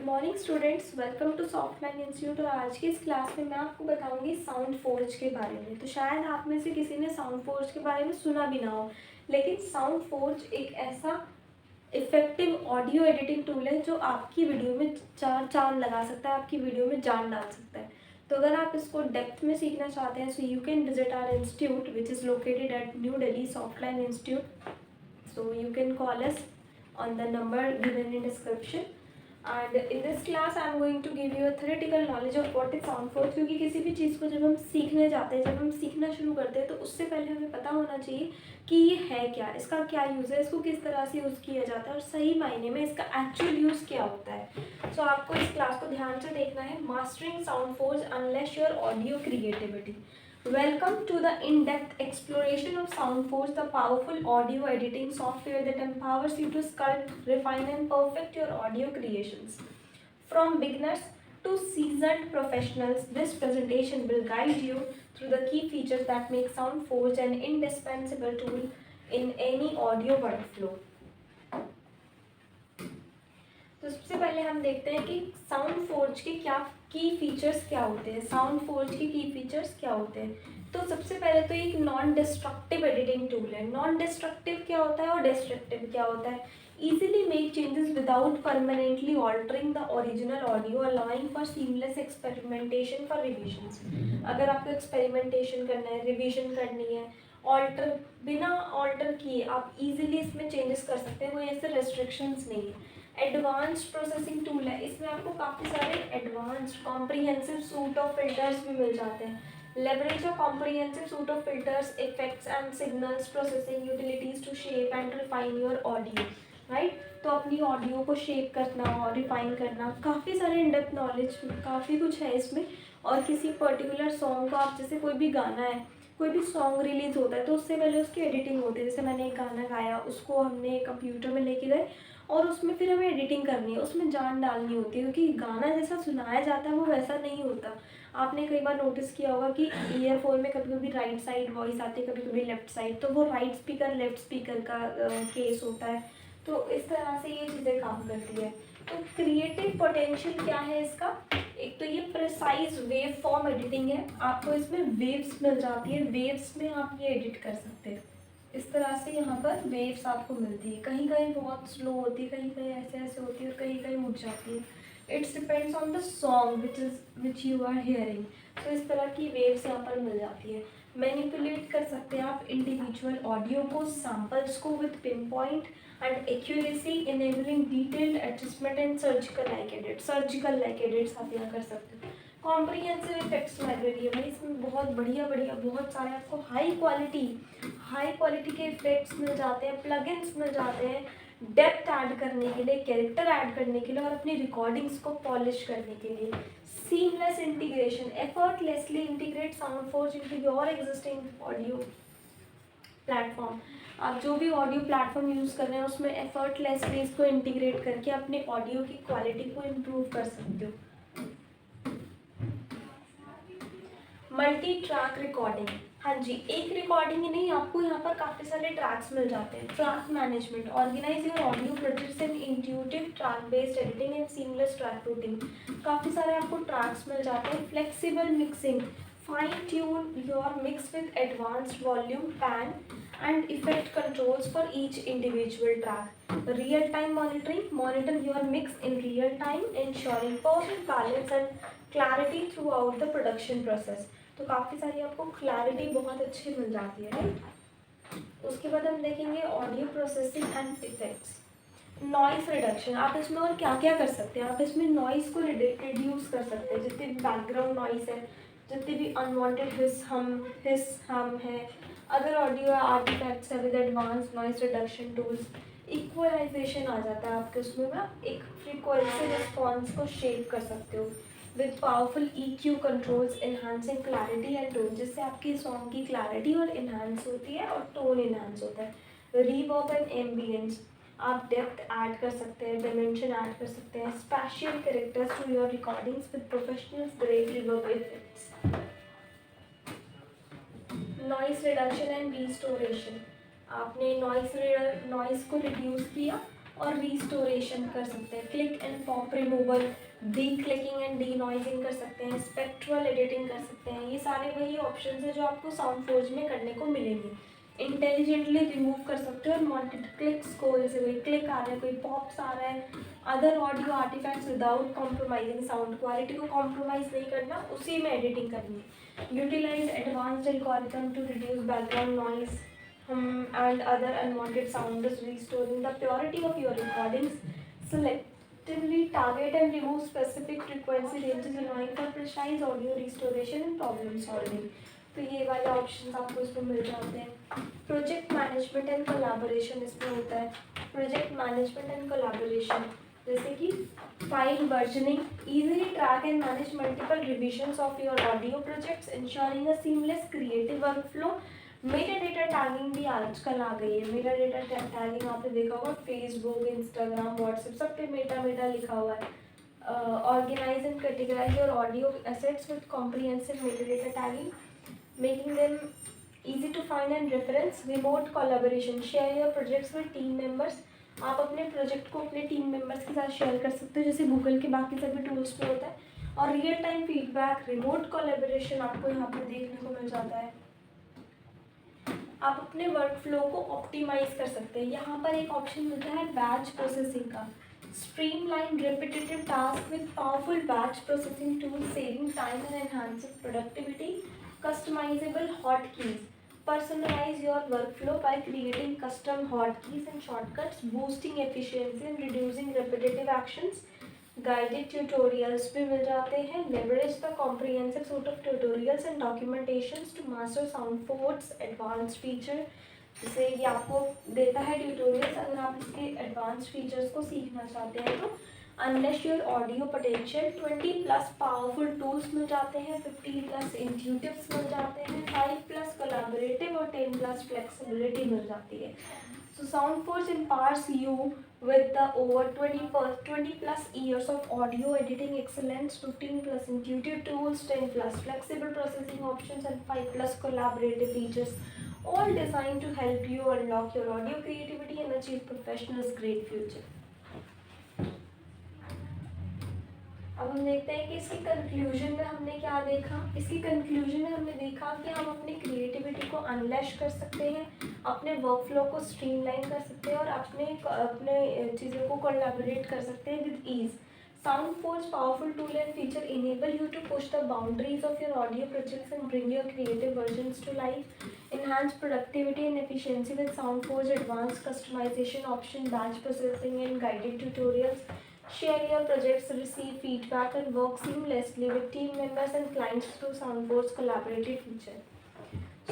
Morning students, welcome to Softman institute. और आज की इस क्लास में मैं आपको बताऊंगी साउंड फोर्ज के बारे में। तो शायद आप में से किसी ने साउंड फोर्ज के बारे में सुना भी ना हो, लेकिन साउंड फोर्ज एक ऐसा इफेक्टिव ऑडियो एडिटिंग टूल है जो आपकी वीडियो में चार चांद लगा सकता है, आपकी वीडियो में जान डाल सकता है। तो अगर आप इसको डेप्थ में सीखना चाहते हैं, so you can visit our institute which is located at New Delhi Softman institute. So you can call us on the number given in description. And in this class I am going to give you a theoretical knowledge of what is sound force। क्योंकि किसी भी चीज़ को जब हम सीखने जाते हैं, जब हम सीखना शुरू करते हैं, तो उससे पहले हमें पता होना चाहिए कि ये है क्या, इसका क्या यूज़ है, इसको किस तरह से यूज़ किया जाता है और सही मायने में इसका एक्चुअल यूज़ क्या होता है। सो आपको इस क्लास को ध्यान से देखना है। Mastering sound force unless your audio creativity. Welcome to the in-depth exploration of SoundForge, the powerful audio editing software that empowers you to sculpt, refine, and perfect your audio creations. From beginners to seasoned professionals, this presentation will guide you through the key features that make SoundForge an indispensable tool in any audio workflow. तो सबसे पहले हम देखते हैं कि sound forge के क्या की फीचर्स क्या होते हैं। साउंड फोर्ज के की फीचर्स क्या होते हैं? तो सबसे पहले तो एक नॉन डिस्ट्रक्टिव एडिटिंग टूल है। नॉन डिस्ट्रक्टिव क्या होता है और डिस्ट्रक्टिव क्या होता है? Easily make changes without permanently altering the original audio, allowing for seamless experimentation for revisions. अगर आपको एक्सपेरिमेंटेशन करना है, रिविजन करनी है, ऑल्टर बिना ऑल्टर किए आप इजीली इसमें चेंजेस कर सकते हैं, कोई ऐसे रेस्ट्रिक्शंस नहीं है। एडवांस्ड प्रोसेसिंग टूल है, इसमें आपको काफ़ी सारे advanced comprehensive suite of filters भी मिल जाते हैं। Leverage a comprehensive suite of filters, effects and signals processing utilities to shape and refine your audio, right. तो अपनी ऑडियो को शेप करना और रिफाइन करना, काफ़ी सारे इन डेप्थ नॉलेज, काफ़ी कुछ है इसमें। और किसी पर्टिकुलर सॉन्ग को आप, जैसे कोई भी गाना है, कोई भी सॉन्ग रिलीज़ होता है तो उससे पहले उसकी एडिटिंग होती है। जैसे मैंने एक गाना गाया, उसको हमने कंप्यूटर में लेके गए और उसमें फिर हमें एडिटिंग करनी है, उसमें जान डालनी होती है, क्योंकि गाना जैसा सुनाया जाता है वो वैसा नहीं होता। आपने कई बार नोटिस किया होगा कि ईयरफोन में कभी कभी राइट साइड वॉइस आती है, कभी कभी लेफ्ट साइड, तो वो राइट स्पीकर लेफ्ट स्पीकर का केस होता है। तो इस तरह से ये चीज़ें काम करती है। तो क्रिएटिव पोटेंशियल क्या है इसका? एक तो ये प्रिसाइज वेव फॉर्म एडिटिंग है, आपको इसमें वेव्स मिल जाती है, वेव्स में आप ये एडिट कर सकते हैं। इस तरह से यहाँ पर वेव्स आपको मिलती है, कहीं कहीं बहुत स्लो होती है, कहीं कहीं ऐसे ऐसे होती है और कहीं कहीं उठ जाती है। It's depends on the song which you are hearing. तो इस तरह की वेव्स यहाँ पर मिल जाती है। मैनिपुलेट कर सकते हैं आप इंडिविजुअल ऑडियो को, सैम्पल्स को with pin point and accuracy, enabling detailed adjustment and surgical like edits आप यहाँ कर सकते हो। कॉम्प्रिहेंसिव इफेक्ट्स लाइब्रेरी है भाई, इसमें बहुत बढ़िया बढ़िया बहुत सारे आपको हाई क्वालिटी के इफेक्ट्स मिल जाते हैं, प्लगइन्स मिल जाते हैं डेप्थ ऐड करने के लिए, कैरेक्टर ऐड करने के लिए और अपनी रिकॉर्डिंग्स को पॉलिश करने के लिए। Seamless integration, effortlessly integrate sound forge into your existing audio platform. आप जो भी ऑडियो प्लेटफॉर्म यूज़ कर रहे हैं उसमें एफर्टलेसली इसको इंटीग्रेट करके अपने ऑडियो की क्वालिटी को इम्प्रूव कर सकते हो। मल्टी ट्रैक रिकॉर्डिंग, हाँ जी, एक रिकॉर्डिंग ही नहीं, आपको यहाँ पर काफ़ी सारे ट्रैक्स मिल जाते हैं। Track management, organise your audio projects in intuitive track based editing and seamless track routing, काफ़ी सारे आपको ट्रैक्स मिल जाते हैं। Flexible mixing, fine tune your mix with advanced volume, pan and effect controls for each individual track. Real time monitoring, monitor your mix in real time, ensuring perfect balance and clarity throughout the production process. तो काफ़ी सारी आपको clarity बहुत अच्छी मिल जाती है, right. उसके बाद हम देखेंगे audio processing and effects. Noise reduction, आप इसमें और क्या क्या कर सकते हैं? आप इसमें नॉइस को रिड्यूस कर सकते हैं, जितने भी बैकग्राउंड नॉइस है, जितने भी अनवांटेड हिस हम है, अदर ऑडियो आर्टिफैक्ट्स है with advance noise reduction tools. Equalization आ जाता है आपके उसमें ना, एक फ्रीक्वेंसी रिस्पॉन्स को शेप कर सकते हो with powerful EQ controls, enhancing clarity and tone, जिससे आपकी सॉन्ग की क्लैरिटी और इन्हांस होती है और टोन इन्हांस होता है। रीवर्ब एंड एम्बियंस, आप डेप्थ ऐड कर सकते हैं, डायमेंशन ऐड कर सकते हैं, spatial characters to your recordings with professional grade reverb effects. Noise reduction and restoration, आपने नॉइस को रिड्यूस किया और रीस्टोरेशन कर सकते हैं, click and pop removal, de clicking and de noising कर सकते हैं, स्पेक्ट्रल एडिटिंग कर सकते हैं। ये सारे वही ऑप्शंस हैं जो आपको साउंड फोर्ज में करने को मिलेंगे। इंटेलिजेंटली रिमूव कर सकते हो अनवांटेड क्लिक्स को, जैसे कोई क्लिक आ रहा है, कोई पॉप्स आ रहा है, other audio artifacts without compromising sound quality को कॉम्प्रोमाइज़ नहीं करना, उसी में एडिटिंग करनी है। Utilise advanced algorithm to reduce background noise and other unwanted sounds, restoring the purity of your recordings. Selectively target and remove specific frequency ranges, allowing for precise audio restoration and problem solving. तो ये वाले option आपको इसमें मिल जाते हैं। Project management and collaboration इसमें होता है। प्रोजेक्ट मैनेजमेंट एंड कोलैबोरेशन जैसे कि file versioning, easily track and manage multiple revisions of your audio projects, ensuring a seamless creative workflow। Meta data tagging भी आजकल आ गई है। मेटा डेटा टैगिंग आपने देखा होगा, फेसबुक, इंस्टाग्राम, व्हाट्सएप सब पे मेटा मेटा लिखा हुआ है। Organise and categorise your audio assets with comprehensive metadata tagging, making them easy to find and reference। Remote collaboration, share your projects with team members. आप अपने project को अपने team members के साथ share कर सकते हो, जैसे गूगल के बाकी सभी टूल्स में होता है। और real time feedback, remote collaboration आपको यहाँ पर देखने को मिल जाता है। आप अपने वर्क फ्लो को ऑप्टिमाइज कर सकते हैं। यहाँ पर एक ऑप्शन मिलता है बैच प्रोसेसिंग का। Streamline repetitive task with powerful batch processing tool, saving time and enhancing productivity. Customisable hot keys, personalize your workflow by creating custom hotkeys and shortcuts, boosting efficiency and reducing repetitive actions। Guided tutorials भी मिल जाते हैं। Leverage the comprehensive suite of tutorials and documentations to master Sound Forge's advanced feature. जैसे ये आपको देता है tutorials, अगर आप इसके एडवांस फीचर्स को सीखना चाहते हैं तो। Unleash your audio potential, 20+ powerful tools मिल जाते हैं, 15+ इंट्यूटिव्स मिल जाते हैं, 5+ कोलैबोरेटिव और 10+ फ्लेक्सिबिलिटी मिल जाती है। So SoundForge empowers you with the over 20+ years of audio editing excellence, 15+ intuitive tools, 10+ flexible processing options, and 5+ collaborative features, all designed to help you unlock your audio creativity and achieve professional's great future। अब हम देखते हैं कि इसकी conclusion में हमने क्या देखा। इसकी कंक्लूजन में हमने देखा कि हम अपनी क्रिएटिविटी को अनलैश कर सकते हैं, अपने वर्क फ्लो को स्ट्रीमलाइन कर सकते हैं और अपने चीज़ों को कोलैबोरेट कर सकते हैं with ease. SoundForge powerful tool and feature enable you to push the boundaries of your audio projects and bring your creative versions to life. Enhance productivity and efficiency with SoundForge advanced customization option, batch processing and guided tutorials। Share your projects, receive feedback and work seamlessly with team members and clients through SoundForge collaborative feature।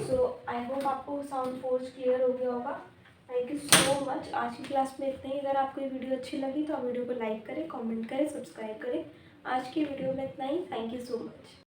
So I hope आपको SoundForge clear हो गया होगा। Thank you so much. आज की class में इतना ही। अगर आपको ये वीडियो अच्छी लगी तो आप वीडियो को लाइक करें, कमेंट करें, सब्सक्राइब करें। आज की वीडियो में इतना ही। Thank you so much.